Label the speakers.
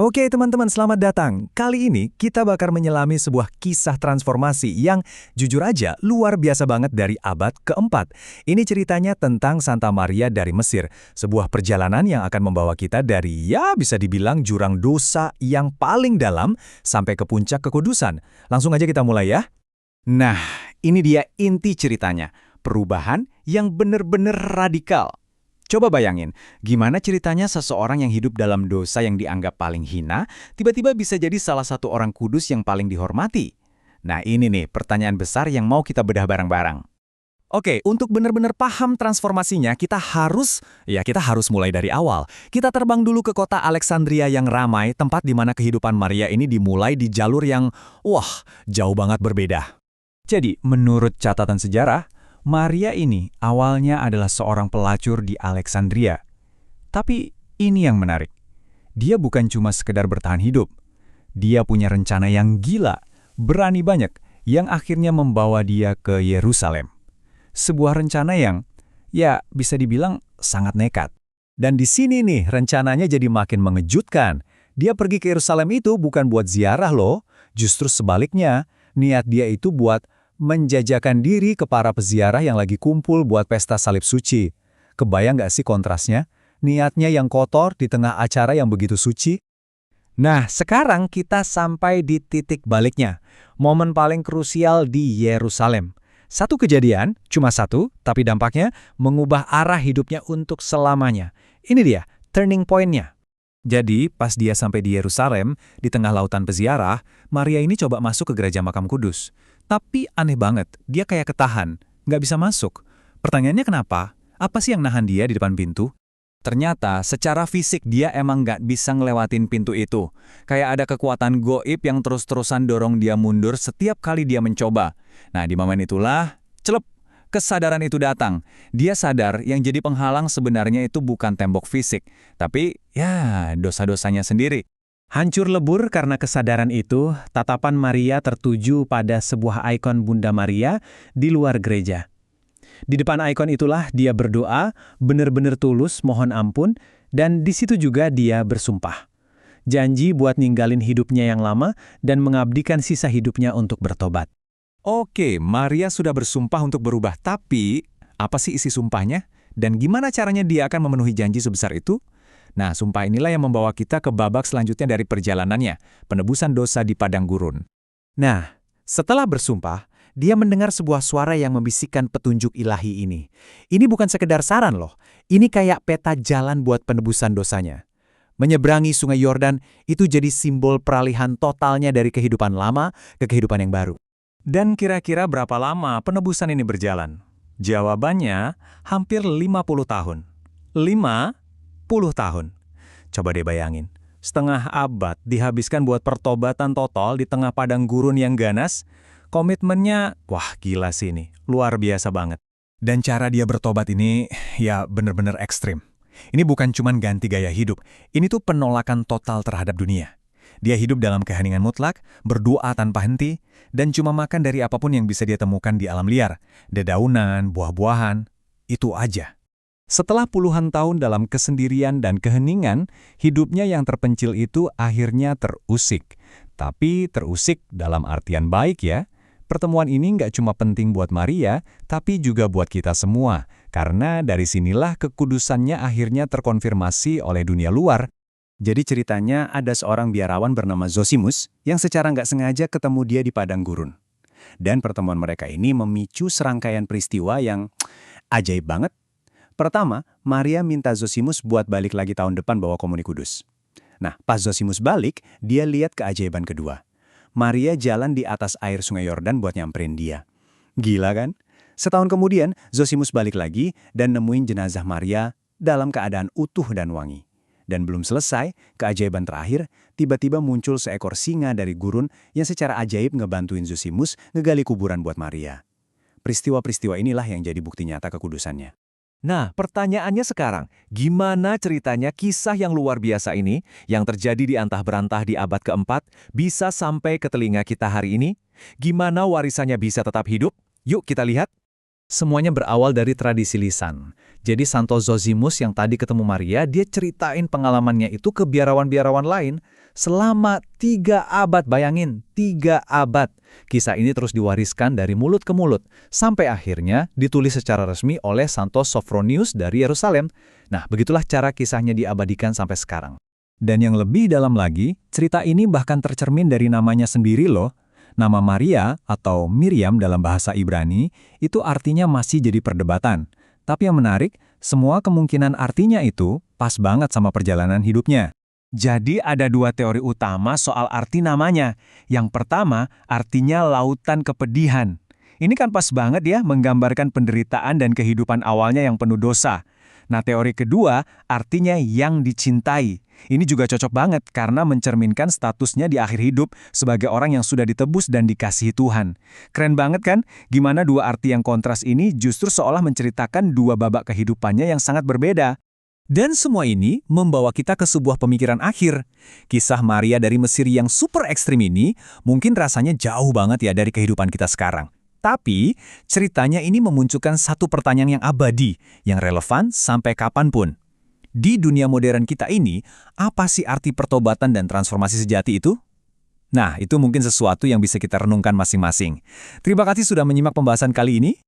Speaker 1: Oke teman-teman, selamat datang. Kali ini kita bakal menyelami sebuah kisah transformasi yang jujur aja luar biasa banget dari abad keempat. Ini ceritanya tentang Santa Maria dari Mesir, sebuah perjalanan yang akan membawa kita dari bisa dibilang jurang dosa yang paling dalam sampai ke puncak kekudusan. Langsung aja kita mulai ya. Nah, ini dia inti ceritanya, perubahan yang bener-bener radikal. Coba bayangin, gimana ceritanya seseorang yang hidup dalam dosa yang dianggap paling hina, tiba-tiba bisa jadi salah satu orang kudus yang paling dihormati? Nah ini nih pertanyaan besar yang mau kita bedah bareng-bareng. Oke, untuk benar-benar paham transformasinya, kita harus mulai dari awal. Kita terbang dulu ke kota Alexandria yang ramai, tempat di mana kehidupan Maria ini dimulai di jalur yang, jauh banget berbeda. Jadi, menurut catatan sejarah, Maria ini awalnya adalah seorang pelacur di Alexandria. Tapi ini yang menarik. Dia bukan cuma sekedar bertahan hidup. Dia punya rencana yang gila, berani banyak, yang akhirnya membawa dia ke Yerusalem. Sebuah rencana yang, bisa dibilang sangat nekat. Dan di sini nih, rencananya jadi makin mengejutkan. Dia pergi ke Yerusalem itu bukan buat ziarah loh, justru sebaliknya, niat dia itu buat menjajakan diri ke para peziarah yang lagi kumpul buat pesta salib suci. Kebayang nggak sih kontrasnya? Niatnya yang kotor di tengah acara yang begitu suci? Nah, sekarang kita sampai di titik baliknya. Momen paling krusial di Yerusalem. Satu kejadian, cuma satu, tapi dampaknya mengubah arah hidupnya untuk selamanya. Ini dia, turning point-nya. Jadi, pas dia sampai di Yerusalem, di tengah lautan peziarah, Maria ini coba masuk ke gereja makam kudus. Tapi aneh banget, dia kayak ketahan, nggak bisa masuk. Pertanyaannya kenapa? Apa sih yang nahan dia di depan pintu? Ternyata secara fisik dia emang nggak bisa ngelewatin pintu itu. Kayak ada kekuatan goib yang terus-terusan dorong dia mundur setiap kali dia mencoba. Nah di momen itulah, kesadaran itu datang. Dia sadar yang jadi penghalang sebenarnya itu bukan tembok fisik, tapi dosa-dosanya sendiri. Hancur lebur karena kesadaran itu, tatapan Maria tertuju pada sebuah ikon Bunda Maria di luar gereja. Di depan ikon itulah dia berdoa, benar-benar tulus mohon ampun, dan di situ juga dia bersumpah. Janji buat ninggalin hidupnya yang lama dan mengabdikan sisa hidupnya untuk bertobat. Oke, Maria sudah bersumpah untuk berubah, tapi apa sih isi sumpahnya? Dan gimana caranya dia akan memenuhi janji sebesar itu? Nah, sumpah inilah yang membawa kita ke babak selanjutnya dari perjalanannya, penebusan dosa di padang gurun. Nah, setelah bersumpah, dia mendengar sebuah suara yang membisikkan petunjuk ilahi ini. Ini bukan sekedar saran loh, ini kayak peta jalan buat penebusan dosanya. Menyeberangi sungai Yordan itu jadi simbol peralihan totalnya dari kehidupan lama ke kehidupan yang baru. Dan kira-kira berapa lama penebusan ini berjalan? Jawabannya, hampir 50 tahun. 50 tahun. Coba deh bayangin, setengah abad dihabiskan buat pertobatan total di tengah padang gurun yang ganas. Komitmennya, gila sih ini, luar biasa banget. Dan cara dia bertobat ini, bener-bener ekstrim. Ini bukan cuman ganti gaya hidup, ini tuh penolakan total terhadap dunia. Dia hidup dalam keheningan mutlak, berdoa tanpa henti, dan cuma makan dari apapun yang bisa dia temukan di alam liar. Dedaunan, buah-buahan, itu aja. Setelah puluhan tahun dalam kesendirian dan keheningan, hidupnya yang terpencil itu akhirnya terusik. Tapi terusik dalam artian baik ya. Pertemuan ini nggak cuma penting buat Maria, tapi juga buat kita semua. Karena dari sinilah kekudusannya akhirnya terkonfirmasi oleh dunia luar. Jadi ceritanya ada seorang biarawan bernama Zosimus yang secara nggak sengaja ketemu dia di padang gurun. Dan pertemuan mereka ini memicu serangkaian peristiwa yang ajaib banget. Pertama, Maria minta Zosimus buat balik lagi tahun depan bawa komuni kudus. Nah, pas Zosimus balik, dia lihat keajaiban kedua. Maria jalan di atas air sungai Yordan buat nyamperin dia. Gila kan? Setahun kemudian, Zosimus balik lagi dan nemuin jenazah Maria dalam keadaan utuh dan wangi. Dan belum selesai, keajaiban terakhir, tiba-tiba muncul seekor singa dari gurun yang secara ajaib ngebantuin Zosimus ngegali kuburan buat Maria. Peristiwa-peristiwa inilah yang jadi bukti nyata kekudusannya. Nah, pertanyaannya sekarang, gimana ceritanya kisah yang luar biasa ini, yang terjadi di antah berantah di abad keempat, bisa sampai ke telinga kita hari ini? Gimana warisannya bisa tetap hidup? Yuk kita lihat. Semuanya berawal dari tradisi lisan. Jadi Santo Zosimus yang tadi ketemu Maria, dia ceritain pengalamannya itu ke biarawan-biarawan lain. Selama 3 abad, bayangin, 3 abad. Kisah ini terus diwariskan dari mulut ke mulut, sampai akhirnya ditulis secara resmi oleh Santo Sophronius dari Yerusalem. Nah, begitulah cara kisahnya diabadikan sampai sekarang. Dan yang lebih dalam lagi, cerita ini bahkan tercermin dari namanya sendiri loh. Nama Maria atau Miriam dalam bahasa Ibrani itu artinya masih jadi perdebatan. Tapi yang menarik, semua kemungkinan artinya itu pas banget sama perjalanan hidupnya. Jadi ada 2 teori utama soal arti namanya. Yang pertama, artinya lautan kepedihan. Ini kan pas banget ya menggambarkan penderitaan dan kehidupan awalnya yang penuh dosa. Nah, teori kedua, artinya yang dicintai. Ini juga cocok banget karena mencerminkan statusnya di akhir hidup sebagai orang yang sudah ditebus dan dikasihi Tuhan. Keren banget kan? Gimana 2 arti yang kontras ini justru seolah menceritakan 2 babak kehidupannya yang sangat berbeda. Dan semua ini membawa kita ke sebuah pemikiran akhir. Kisah Maria dari Mesir yang super ekstrim ini mungkin rasanya jauh banget ya dari kehidupan kita sekarang. Tapi, ceritanya ini memunculkan satu pertanyaan yang abadi, yang relevan sampai kapanpun. Di dunia modern kita ini, apa sih arti pertobatan dan transformasi sejati itu? Nah, itu mungkin sesuatu yang bisa kita renungkan masing-masing. Terima kasih sudah menyimak pembahasan kali ini.